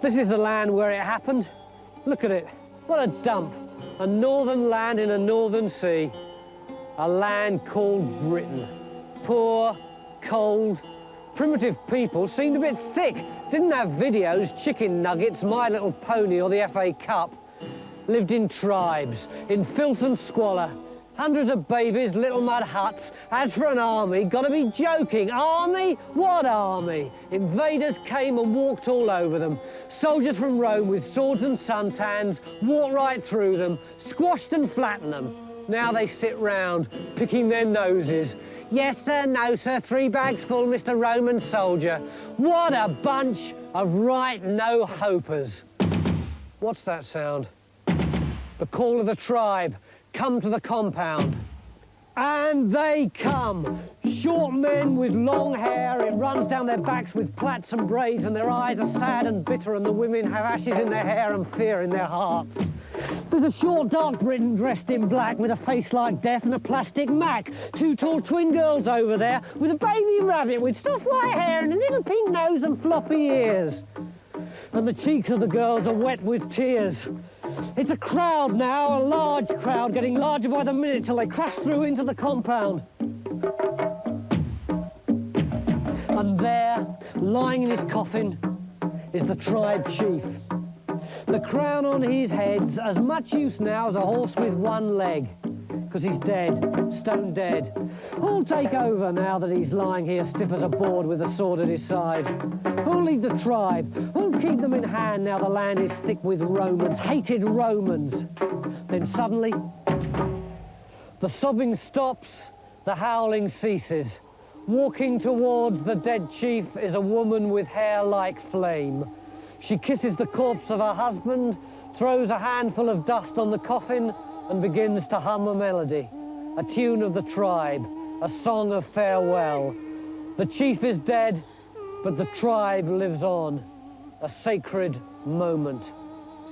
This is the land where it happened. Look at it. What a dump. A northern land in a northern sea. A land called Britain. Poor, cold, primitive people, seemed a bit thick. Didn't have videos, chicken nuggets, My Little Pony or the FA Cup. Lived in tribes, in filth and squalor. Hundreds of babies, little mud huts. As for an army, gotta be joking. Army? What army? Invaders came and walked all over them. Soldiers from Rome with swords and suntans walked right through them, squashed and flattened them. Now they sit round, picking their noses. Yes, sir, no, sir, 3 bags full, Mr. Roman soldier. What a bunch of right no-hopers. What's that sound? The call of the tribe. Come to the compound. And they come. Short men with long hair, it runs down their backs with plaits and braids, and their eyes are sad and bitter, and the women have ashes in their hair and fear in their hearts. There's a short, dark Briton dressed in black with a face like death and a plastic Mac. 2 tall twin girls over there with a baby rabbit with soft white hair and a little pink nose and floppy ears. And the cheeks of the girls are wet with tears. It's a crowd now, a large crowd, getting larger by the minute till they crash through into the compound. And there, lying in his coffin, is the tribe chief. The crown on his head's as much use now as a horse with 1 leg, because he's dead, stone dead. Who'll take over now that he's lying here stiff as a board with a sword at his side? Who'll lead the tribe? Who'll keep them in hand now the land is thick with Romans, hated Romans? Then suddenly, the sobbing stops, the howling ceases. Walking towards the dead chief is a woman with hair like flame. She kisses the corpse of her husband, throws a handful of dust on the coffin, and begins to hum a melody, a tune of the tribe, a song of farewell. The chief is dead, but the tribe lives on, a sacred moment.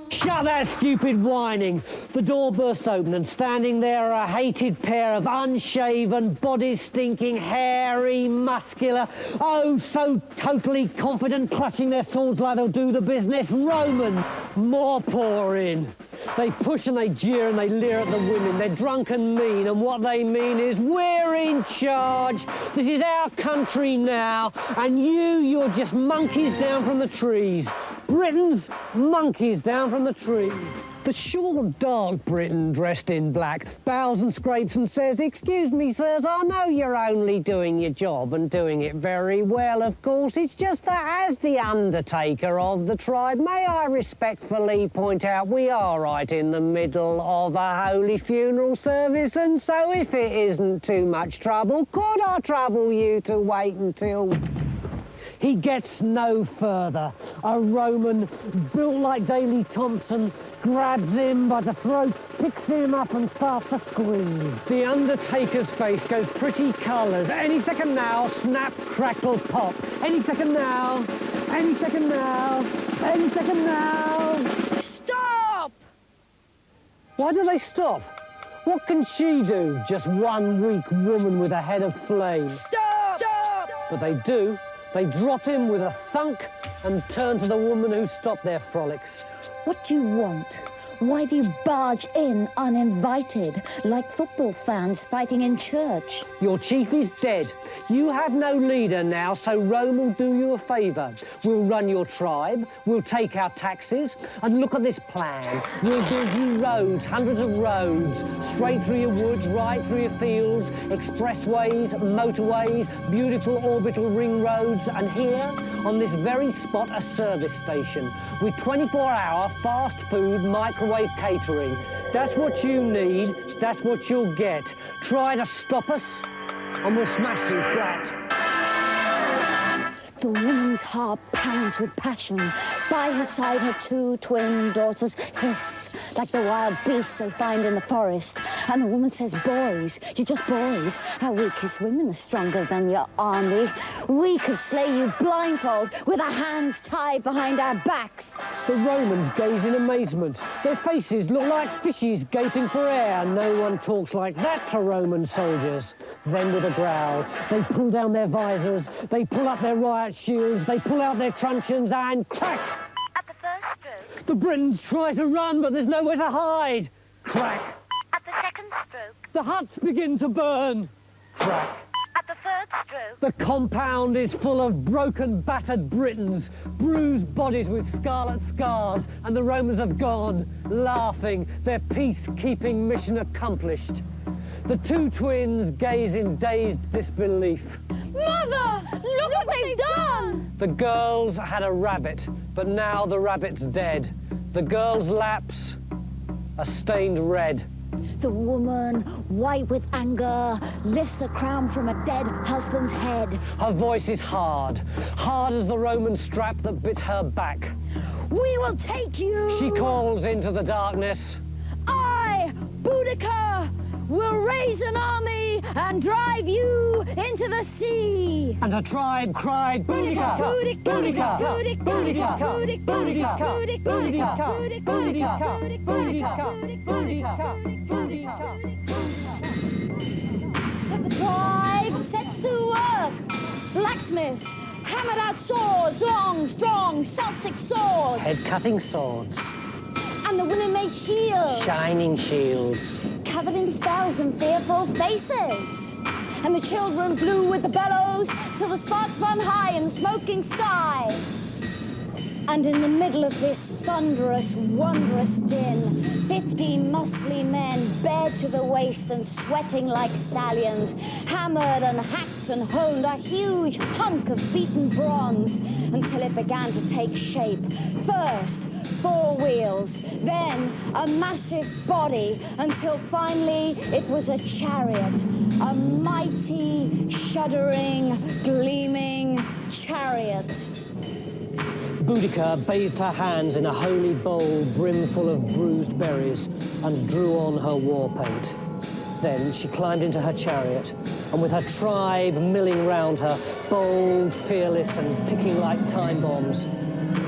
Shut that stupid whining! The door burst open, and standing there are a hated pair of unshaven, body-stinking, hairy, muscular, oh, so totally confident, clutching their swords like they'll do the business, Roman. More pour in. They push and they jeer and they leer at the women. They're drunk and mean, and what they mean is, we're in charge. This is our country now, and you're just monkeys down from the trees. Britons, monkeys down from the trees. The short, dark Briton, dressed in black, bows and scrapes and says, "Excuse me, sirs, I know you're only doing your job and doing it very well, of course. It's just that as the undertaker of the tribe, may I respectfully point out we are right in the middle of a holy funeral service, and so if it isn't too much trouble, could I trouble you to wait until..." He gets no further. A Roman, built like Daley Thompson, grabs him by the throat, picks him up and starts to squeeze. The undertaker's face goes pretty colours. Any second now, snap, crackle, pop. Any second now, any second now, any second now. Stop! Why do they stop? What can she do? Just one weak woman with a head of flame. Stop! Stop! But they do. They drop him with a thunk and turn to the woman who stopped their frolics. What do you want? Why do you barge in uninvited, like football fans fighting in church? Your chief is dead. You have no leader now, so Rome will do you a favour. We'll run your tribe, we'll take our taxes, and look at this plan. We'll build you roads, hundreds of roads, straight through your woods, right through your fields, expressways, motorways, beautiful orbital ring roads, and here, on this very spot, a service station with 24-hour fast food microwave catering. That's what you need, that's what you'll get. Try to stop us, and we'll smash you flat. The woman's heart pounds with passion. By her side, her 2 twin daughters hiss like the wild beasts they find in the forest. And the woman says, "Boys, you're just boys. Our weakest women are stronger than your army. We could slay you blindfold with our hands tied behind our backs." The Romans gaze in amazement. Their faces look like fishes gaping for air. No one talks like that to Roman soldiers. Then with a growl, they pull down their visors, they pull up their riot shields, they pull out their truncheons and crack! At the The Britons try to run, but there's nowhere to hide. Crack. At the second stroke, The huts begin to burn. Crack. at the third stroke, The compound is full of broken, battered Britons, bruised bodies with scarlet scars, and the Romans have gone, laughing, their peacekeeping mission accomplished. The two twins gaze in dazed disbelief. Mother, look what they've done! The girls had a rabbit, but now the rabbit's dead. The girl's laps are stained red. The woman, white with anger, lifts the crown from a dead husband's head. Her voice is hard, hard as the Roman strap that bit her back. We will take you! She calls into the darkness. I, Boudicca, will raise an army and drive you into the sea. And her tribe cried, Boudicca! Boudicca, Boudicca! Boudicca, Boudicca! Boudicca, Boudicca! Boudicca, Boudicca! Boudicca, Boudicca! So the tribe sets to work. Blacksmiths hammered out swords, long, strong Celtic swords. Head-cutting swords, And the women made shields, shining shields. covered in spells and fearful faces. And the children blew with the bellows till the sparks spun high in the smoking sky. And in the middle of this thunderous, wondrous din, 50 muscly men, bare to the waist and sweating like stallions, hammered and hacked and honed a huge hunk of beaten bronze until it began to take shape. First, 4 wheels, then a massive body, until finally it was a chariot, a mighty, shuddering, gleaming chariot. Boudicca bathed her hands in a holy bowl brimful of bruised berries and drew on her war paint. Then she climbed into her chariot, and with her tribe milling round her, bold, fearless, and ticking like time bombs,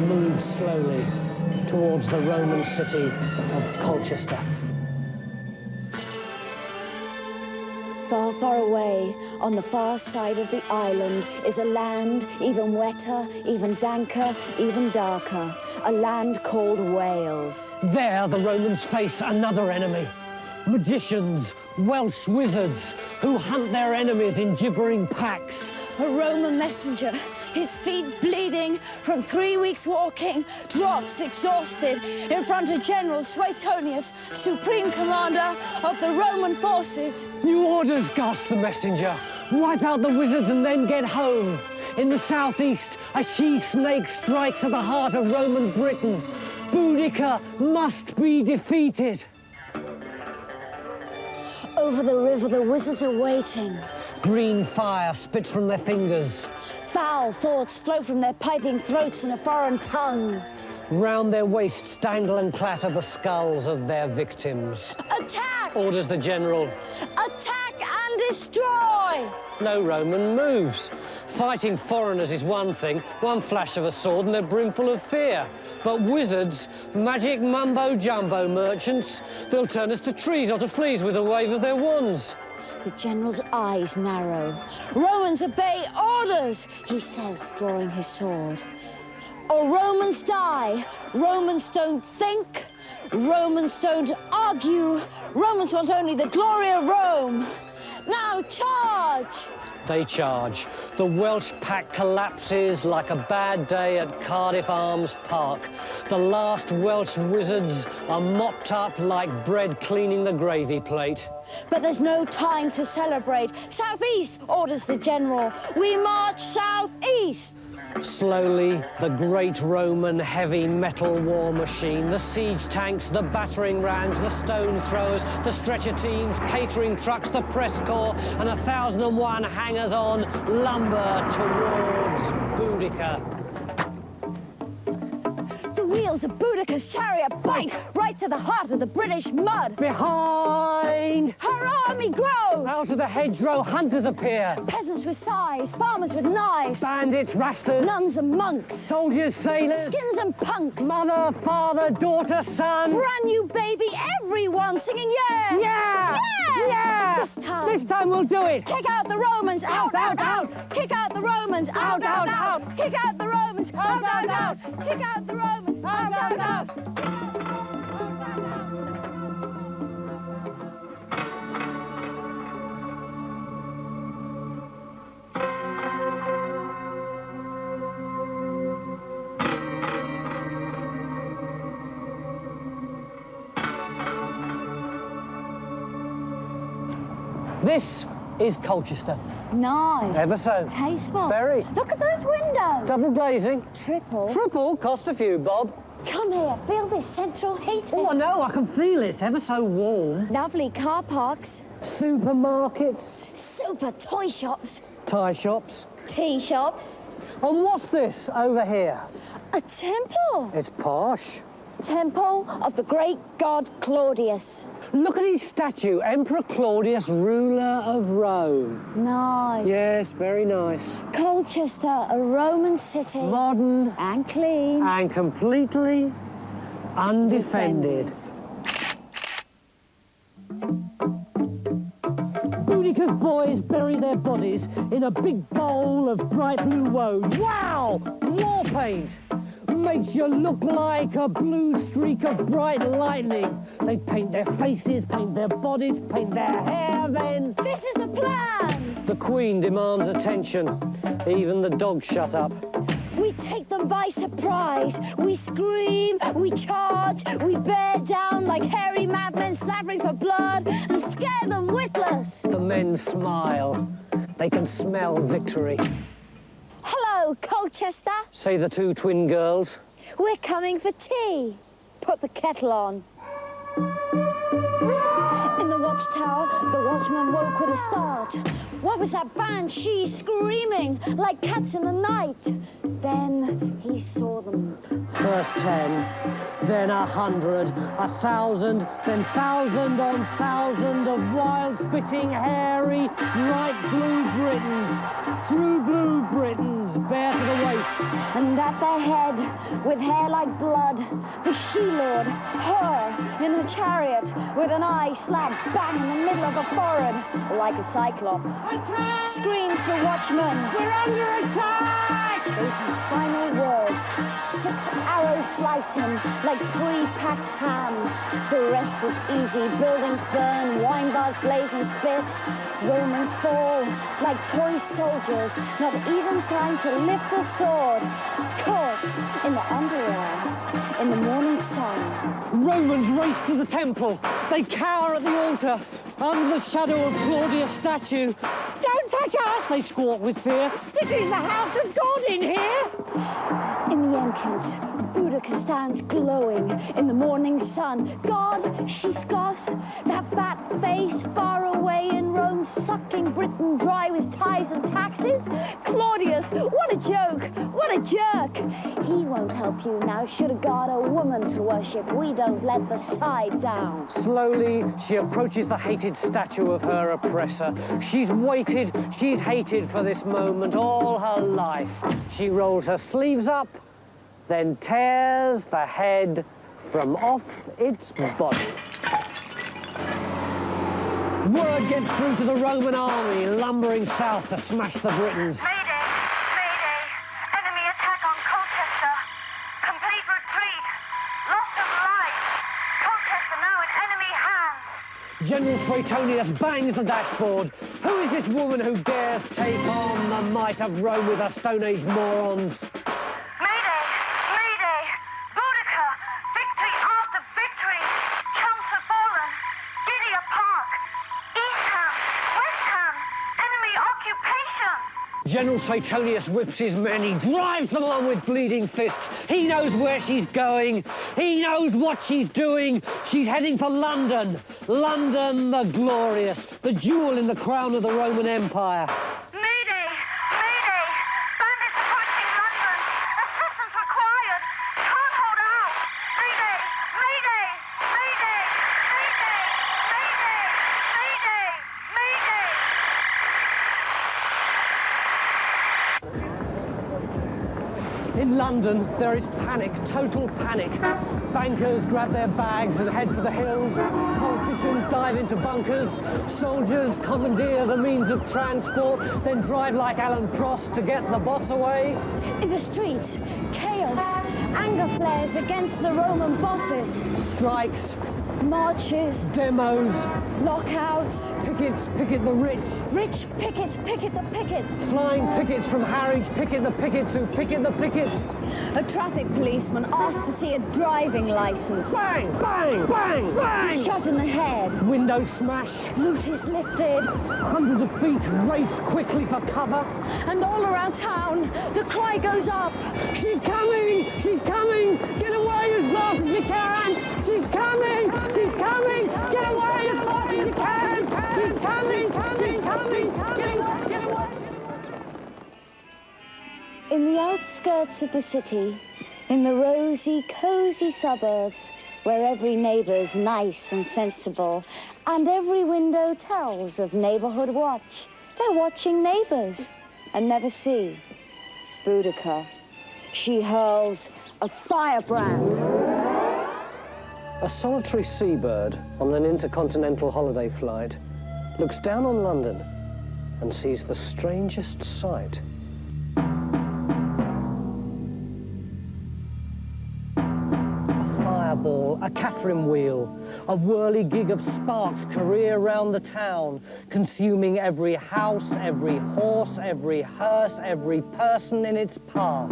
moved slowly towards the Roman city of Colchester. Far, far away, on the far side of the island, is a land even wetter, even danker, even darker. A land called Wales. There the Romans face another enemy. Magicians, Welsh wizards, who hunt their enemies in gibbering packs. A Roman messenger, his feet bleeding from 3 weeks walking, drops exhausted in front of General Suetonius, supreme commander of the Roman forces. New orders, gasped the messenger. Wipe out the wizards and then get home. In the southeast, a she-snake strikes at the heart of Roman Britain. Boudicca must be defeated. Over the river, the wizards are waiting. Green fire spits from their fingers. Foul thoughts flow from their piping throats in a foreign tongue. Round their waists dangle and clatter the skulls of their victims. Attack! Orders the general. Attack and destroy! No Roman moves. Fighting foreigners is one thing, one flash of a sword and they're brimful of fear. But wizards, magic mumbo-jumbo merchants, they'll turn us to trees or to fleas with a wave of their wands. The general's eyes narrow. Romans obey orders, he says, drawing his sword. Or Romans die. Romans don't think. Romans don't argue. Romans want only the glory of Rome. Now charge! They charge. The Welsh pack collapses like a bad day at Cardiff Arms Park. The last Welsh wizards are mopped up like bread cleaning the gravy plate. But there's no time to celebrate. Southeast, orders the general. We march southeast. Slowly, the great Roman heavy metal war machine, the siege tanks, the battering rams, the stone throwers, the stretcher teams, catering trucks, the press corps, and 1,001 hangers-on lumber towards Boudicca. The wheels of Boudicca's chariot bite right to the heart of the British mud. Behind! Her army grows. Out of the hedgerow, hunters appear. Peasants with scythes, farmers with knives, Bandits, rastas, nuns and monks, soldiers, sailors, skins and punks, mother, father, daughter, son. brand new baby, everyone singing yeah! Yeah! Yeah! Yeah! This time we'll do it! kick out the Romans, out, out, out! Kick out the Romans, out, out, out! Kick out the Romans, out, out, out! Kick out the Romans, out, out, out! This is Colchester. Nice. Ever so. Tasteful. Very. Look at those windows. Double glazing. Triple. Triple, cost a few, Bob. Come here, feel this central heating. Oh, I know, I can feel it. It's ever so warm. Lovely car parks. Supermarkets. Super toy shops. Tie shops. Tea shops. And what's this over here? A temple. It's posh. Temple of the great god Claudius. Look at his statue, Emperor Claudius, ruler of Rome. Nice. Yes, very nice. Colchester, a Roman city. Modern And clean. and completely undefended. Boudicca's boys bury their bodies in a big bowl of bright blue woad. Wow! War paint! Makes you look like a blue streak of bright lightning. They paint their faces, paint their bodies, paint their hair, then... This is the plan! The Queen demands attention. Even the dogs shut up. We take them by surprise. We scream, we charge, we bear down like hairy madmen slavering for blood and scare them witless. The men smile. They can smell victory. Hello, Colchester. Say the two twin girls. We're coming for tea. Put the kettle on. In the watchtower, the watchman woke with a start. What was that banshee screaming like cats in the night? Then he saw them. First 10, then 100, 1,000, then 1,000 on 1,000 of wild, spitting, hairy, bright blue Britons. True blue Britons, bare to the waist. And at their head, with hair like blood, the she-lord, her, in her chariot, with an eye slap bang in the middle of her forehead, like a cyclops. Attack! Screams the watchman. We're under attack! Those his final words. 6 arrows slice him like pre-packed ham. The rest is easy. Buildings burn, wine bars blaze and spit. Romans fall like toy soldiers, not even time to lift a sword. Caught in the underwear, in the morning sun. Romans race to the temple. They cower at the altar, under the shadow of Claudius' statue. Don't touch us, they squawk with fear. This is the house of God in here. In the entrance, Boudicca stands glowing in the morning sun. God, she scoffs, that fat face far away in Rome, sucking Britain dry with tithes and taxes. Claudius, what a joke, what a jerk. He won't help you now, should have got a woman to worship. We don't let the side down. Slowly, she approaches the hated statue of her oppressor. She's waited, she's hated for this moment all her life. She rolls her sleeves up, then tears the head from off its body. Word gets through to the Roman army, lumbering south to smash the Britons. Mayday! Mayday! Enemy attack on Colchester. Complete retreat. Loss of life. Colchester now in enemy hands. General Suetonius bangs the dashboard. Who is this woman who dares take on the might of Rome with her Stone Age morons? Mayday! Mayday! Boudicca! Victory after victory! Chumps have fallen. Gideon Park! East Ham! West Ham! Enemy occupation! General Suetonius whips his men. He drives them on with bleeding fists. He knows where she's going. He knows what she's doing. She's heading for London. London the glorious, the jewel in the crown of the Roman Empire. Mayday! Mayday! Bandits approaching London! Assistance required! Can't hold out! Mayday! Mayday! Mayday! Mayday! Mayday! Mayday! Mayday! In London, there is panic, total panic. Bankers grab their bags and head for the hills. Politicians dive into bunkers. Soldiers commandeer the means of transport, then drive like Alan Prost to get the boss away. In the streets, chaos, anger flares against the Roman bosses. Strikes, Marches, demos, lockouts, pickets, picket the rich, rich pickets, picket the pickets. flying pickets from Harwich, picket the pickets who picket the pickets. A traffic policeman asked to see a driving license. Bang, bang, bang, bang! Shot in the head. Windows smash. Loot is lifted. Hundreds of feet raced quickly for cover. And all around town, the cry goes up. She's coming! She's coming! Get away as fast as you can! She's coming! She's coming! Get away as fast as you can! She's coming! She's coming! Get away! In the outskirts of the city, in the rosy, cozy suburbs, where every neighbour's nice and sensible, and every window tells of neighbourhood watch, they're watching neighbours and never see Boudicca. She hurls a firebrand. A solitary seabird on an intercontinental holiday flight looks down on London and sees the strangest sight. A fireball, a Catherine wheel, a whirligig of sparks career round the town, consuming every house, every horse, every hearse, every person in its path.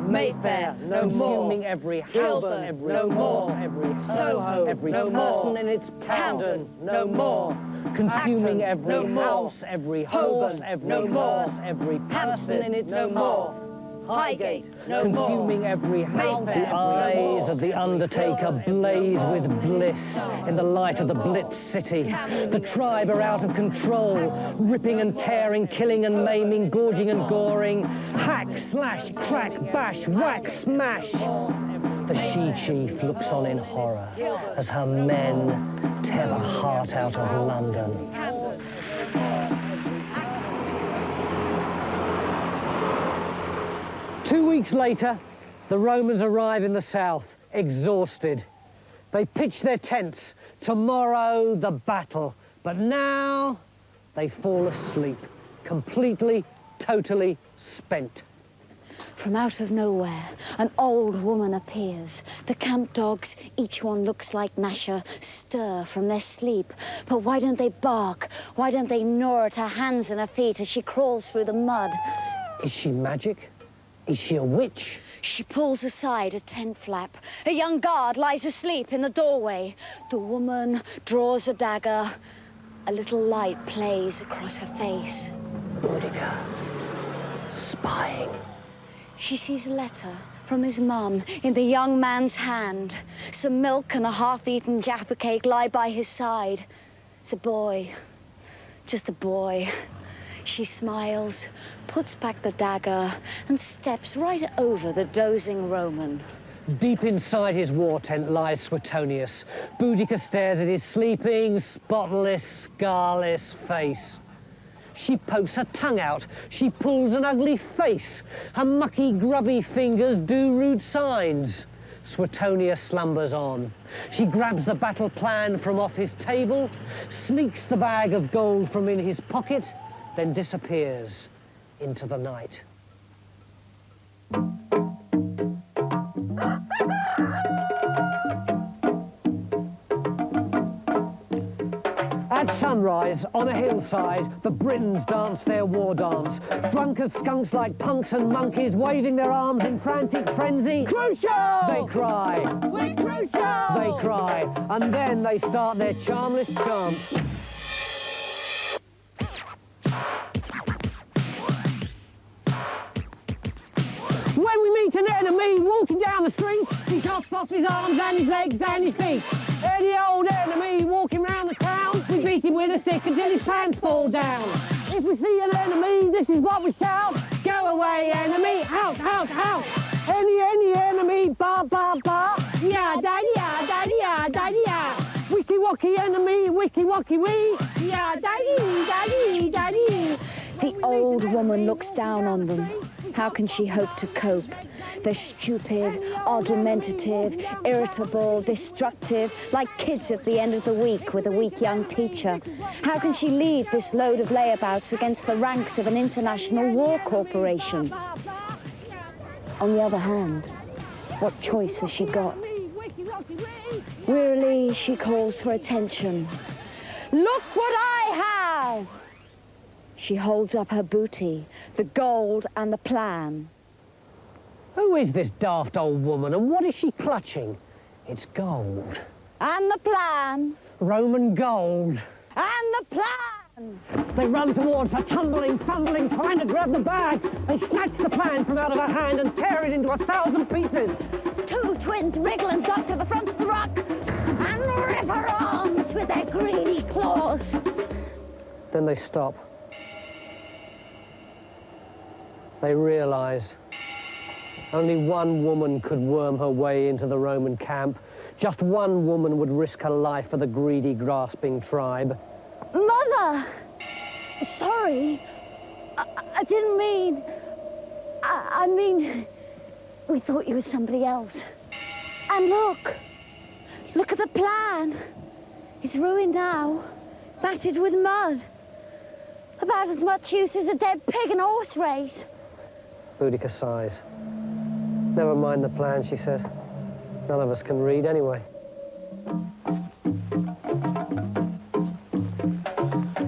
Mayfair, no consuming more. every house, Kilburn, every no horse, more. every hearse, Soho, every no person more. in its Camden, no more. consuming Acton, every no more. house, every horse, Holborn, every no more. hearse, every person Hampstead, in its no path. more. Highgate, no more. Consuming every house. Mayfair, The no eyes more. of the undertaker blaze with bliss in the light of the blitz city. The tribe are out of control, ripping and tearing, killing and maiming, gorging and goring. Hack, slash, crack, bash, whack, smash. The she-chief looks on in horror as her men tear the heart out of London. Two weeks later, the Romans arrive in the south, exhausted. They pitch their tents. Tomorrow, the battle. But now, they fall asleep, completely, totally spent. From out of nowhere, an old woman appears. The camp dogs, each one looks like Nasha, stir from their sleep. But why don't they bark? Why don't they gnaw at her hands and her feet as she crawls through the mud? Is she magic? Is she a witch? She pulls aside a tent flap. A young guard lies asleep in the doorway. The woman draws a dagger. A little light plays across her face. Boudicca, spying. She sees a letter from his mum in the young man's hand. Some milk and a half-eaten jaffa cake lie by his side. It's a boy, just a boy. She smiles, puts back the dagger, and steps right over the dozing Roman. Deep inside his war tent lies Suetonius. Boudicca stares at his sleeping, spotless, scarless face. She pokes her tongue out. She pulls an ugly face. Her mucky, grubby fingers do rude signs. Suetonius slumbers on. She grabs the battle plan from off his table, sneaks the bag of gold from in his pocket, then disappears into the night. At sunrise, on a hillside, the Britons dance their war dance. Drunk as skunks like punks and monkeys, waving their arms in frantic frenzy. Crucial! They cry. We're crucial! They cry. And then they start their charmless chant. When we meet an enemy walking down the street, he chops off his arms and his legs and his feet. Any old enemy walking round the town, we beat him with a stick until his pants fall down. If we see an enemy, this is what we shout. Go away, enemy, out, out, out. Any enemy, bar, bar, bar. Yeah, daddy, yeah, daddy, yeah, daddy, yeah. Wicky wacky enemy, wicky wacky wee. Yeah, daddy, daddy, daddy. The old woman looks down on them. How can she hope to cope? They're stupid, argumentative, irritable, destructive, like kids at the end of the week with a weak young teacher. How can she lead this load of layabouts against the ranks of an international war corporation? On the other hand, what choice has she got? Wearily, Suddenly she calls for attention. Look what I have! She holds up her booty, the gold and the plan. Who is this daft old woman and what is she clutching? It's gold. And the plan. Roman gold. And the plan. They run towards her, tumbling, fumbling, trying to grab the bag. They snatch the plan from out of her hand and tear it into 1,000 pieces. Two twins wriggle and duck to the front of the rock and rip her arms with their greedy claws. Then they stop. They realize only one woman could worm her way into the Roman camp. Just one woman would risk her life for the greedy, grasping tribe. Mother! Sorry. I didn't mean... I mean... We thought you were somebody else. And look! Look at the plan. It's ruined now. Battered with mud. About as much use as a dead pig in a horse race. Boudicca sighs. Never mind the plan, she says. None of us can read anyway.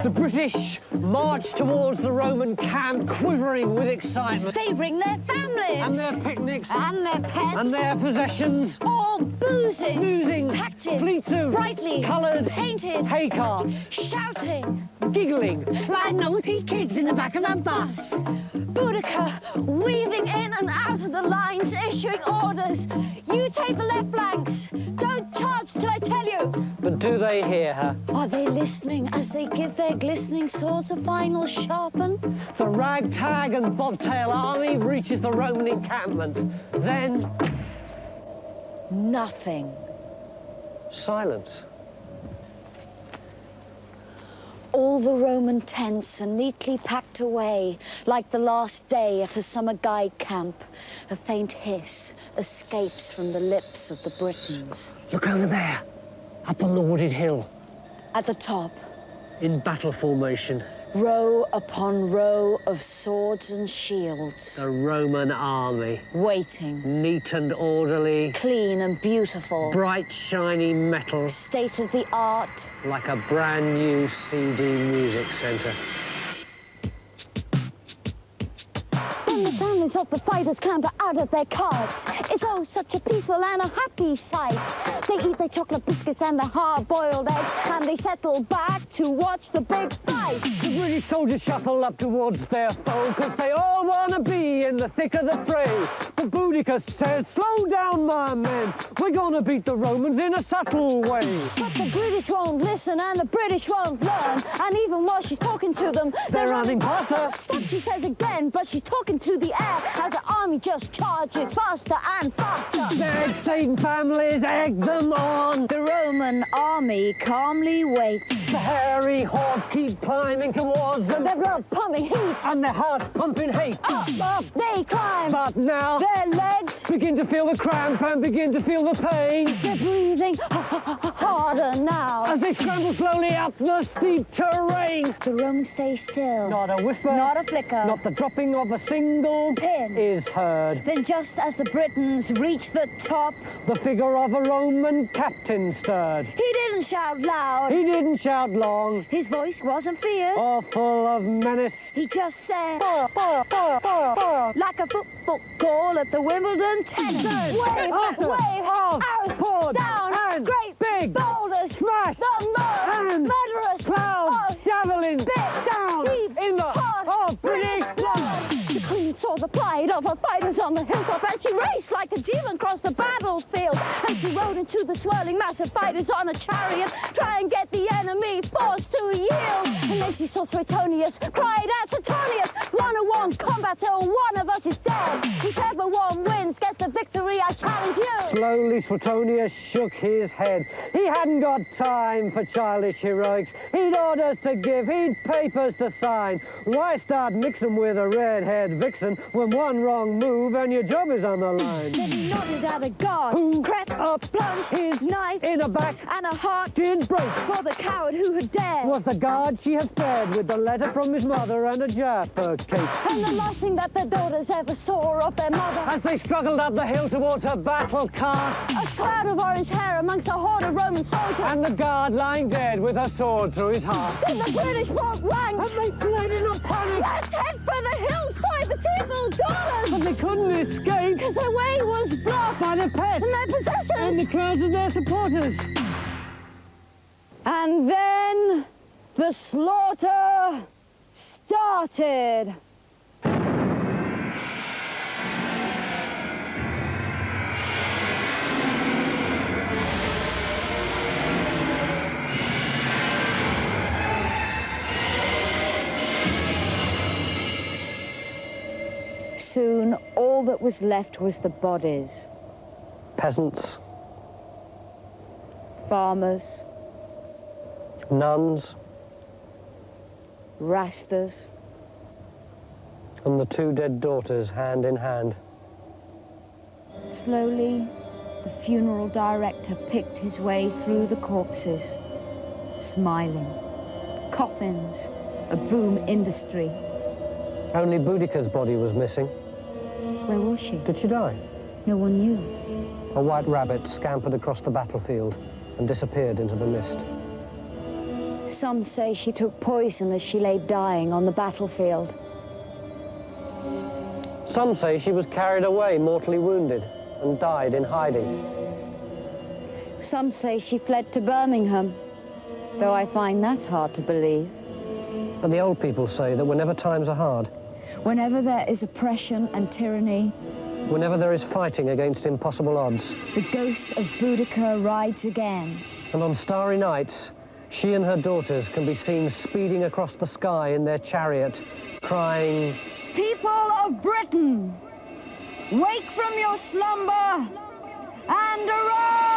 The British march towards the Roman camp, quivering with excitement. They bring their families. And their picnics. And their pets. And their possessions. All boozing. Packed in. Fleets of brightly. Coloured. Painted. Hay carts. Shouting. Giggling. Like naughty kids in the back of the bus. Boudicca weaving in and out of the lines, issuing orders. You take the left flanks. Don't charge till I tell you. But do they hear her? Are they listening as they give their glistening swords a final sharpen? The ragtag and bobtail army reaches the Roman encampment. Then... nothing. silence. All the Roman tents are neatly packed away, like the last day at a summer guide camp. A faint hiss escapes from the lips of the Britons. Look over there, up on the wooded hill. At the top, In battle formation, row upon row of swords and shields. the Roman army. Waiting, Neat and orderly, clean and beautiful. bright, shiny metal, State of the art. like a brand new CD music centre. Then the families of the fighters clamber out of their carts. It's oh such a peaceful and a happy sight. They eat their chocolate biscuits and their hard-boiled eggs, and they settle back to watch the big fight. The British soldiers shuffle up towards their foe, 'cause they all want to be in the thick of the fray. But Boudicca says, slow down, my men. We're gonna beat the Romans in a subtle way. But the British won't listen and the British won't learn. And even while she's talking to them, They're running past her. Stop, she says again, but she's talking to the air as the army just charges faster and faster. Beg state and families, egg them on. The Roman army calmly waits. The hairy hordes keep climbing towards them, Their blood pumping heat. and their hearts pumping hate. Up they climb. But now Their legs, begin to feel the cramp and begin to feel the pain they're breathing harder now. as they scramble slowly up the steep terrain. The Romans stay still. Not a whisper, Not a flicker. not the dropping of a single Pin. is heard. Then just as the Britons reach the top, The figure of a Roman captain stirred. he didn't shout loud. He didn't shout long His voice wasn't fierce. or full of menace. He just said, Fire, fire, fire, fire, fire. like a football goal at the Wimbledon tennis. Then, Wave, after, wave, off, out, poured, down, and great big, boulders, smash, the mud, and murderous, clouds, oh, javelins, big, down deep, in the hot, heart of British blood. The Queen saw the plight of her fighters on the hilltop, and she raced like a demon across the battlefield. And she rode into the swirling mass of fighters on a chariot, try and get the enemy forced to yield. And then she saw Suetonius, cried out, Suetonius, 1-on-1 combat till one of us is dead. Whichever one wins gets the victory, I challenge you. Slowly, Suetonius shook his head. He hadn't got time for childish heroics. He'd orders to give, he'd papers to sign. Why start mixing with a red-haired vixen when one wrong move and your job is on the line? Then he nodded at a guard, Who crept up, plunged his knife In a back and a heart did break. for the coward who had dared. Was the guard she had fed with the letter from his mother and a jar for cake. And the last thing that their daughters ever saw of their mother, As they struggled up the hill towards her battle cart, a cloud of orange hair amongst a horde of Roman soldiers. And the guard lying dead with her sword through his heart. Did the British want ranks? And they fled in a panic. Let's head for the hills by the $2 But they couldn't escape. because their way was blocked By the pets. and their possessions. And the crowds of their supporters. And then the slaughter started. Soon, all that was left was the bodies. Peasants, Farmers, nuns, Rastas, and the 2 dead daughters hand in hand. Slowly, the funeral director picked his way through the corpses, smiling. Coffins, a boom industry. Only Boudicca's body was missing. Where was she? Did she die? No one knew. A white rabbit scampered across the battlefield and disappeared into the mist. Some say she took poison as she lay dying on the battlefield. Some say she was carried away mortally wounded and died in hiding. Some say she fled to Birmingham, though I find that hard to believe. But the old people say that whenever times are hard, Whenever there is oppression and tyranny, whenever there is fighting against impossible odds, the ghost of Boudicca rides again. and on starry nights, she and her daughters can be seen speeding across the sky in their chariot, crying, People of Britain, wake from your slumber and arise!